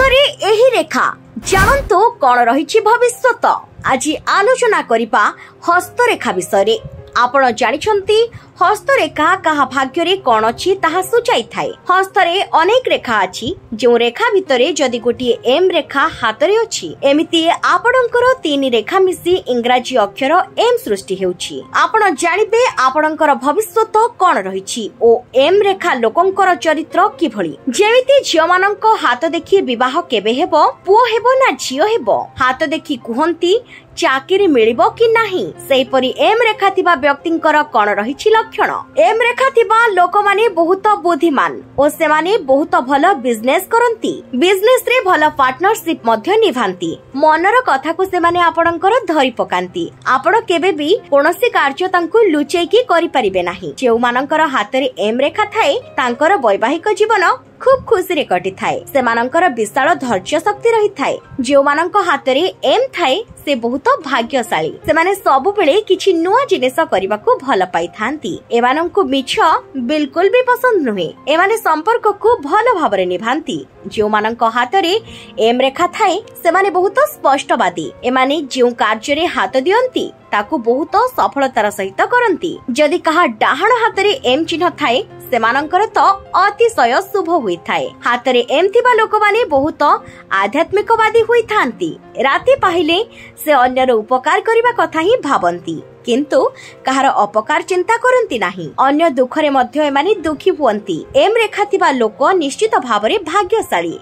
हस्तरे एही रेखा जानतु कौन रही भविष्यत। आज आलोचना करिबा हस्तरेखा विषय। आपण जानिछंती हस्तरेखा कहा भाग्य रे कौन अछि ताहा सुचाई थाए। हस्तरे अनेक रेखा अछि जो रेखा भितरे जदि गोटे एम रेखा हातरे अछि एमिति आपणकर तीन रेखा मिसी इंग्राजी अक्षर एम सृष्टि हेउछि। आपण जानिबे आपणकर भविष्यत कौन रहिछि ओ एम रेखा लोकंकर चरित्र किभଳି। जेमिति झियो मानक हाथ देखि विवाह केबे हेबो, पुओ हेबो ना झियो हेबो, हाथ देखि कुहंती चाकरी मिलिबो कि नाही। सेपरि एम रेखा थिबा व्यक्तिंकर कौन रहिछि लक्षण। एम रेखा थिबा लोक माने बहुत बुद्धिमान ओ से माने बहुत भलो बिजनेस करंती। बिजनेस रे भलो पार्टनरशिप मध्य निभांती। मनर कथा को से माने आपणकर धरि पकांती। आपण केबे भी कोनोसी कार्य तांकु लुचेई की करि परिबे नाही। जेउ मानकर हातरे एम रेखा थाए तांकर वैवाहिक जीवन खूब खुशी रे कटि थाए। से मानकर विशाल धैर्य शक्ति रही थाए। जो मानक हातरे एम थाए से बहुत भाग्यशाली। से माने सब बेले किछि नुआ जिनिस करबा को भल पाई थांती। एमानंकु मिछ बिल्कुल भी पसंद नुहे। एमाने संपर्क को भल भाबरे निभांती। जो मानक हातरे एम रेखा थाए से माने बहुत स्पष्टवादी। एमाने जो कार्य रे हाथ दियंती ताकू बहुत सफलतार सहित करंती। जदि कहा डाहाण हातरे एम चिन्ह थाए सेमानंकर तो अतिशय शुभ हुई थाए। हातरे एम थिबा लोक माने बहुत आध्यात्मिकवादी हुई थांती। राति पाहिले से अन्यर उपकार करिबा कथा ही भाबंती किंतु कहार अपकार चिंता करंती नाही। अन्य दुखरे मध्य एमाने दुखी हुअंती। एम रेखा थिबा लोक निश्चित भाबरे भाग्यशाली।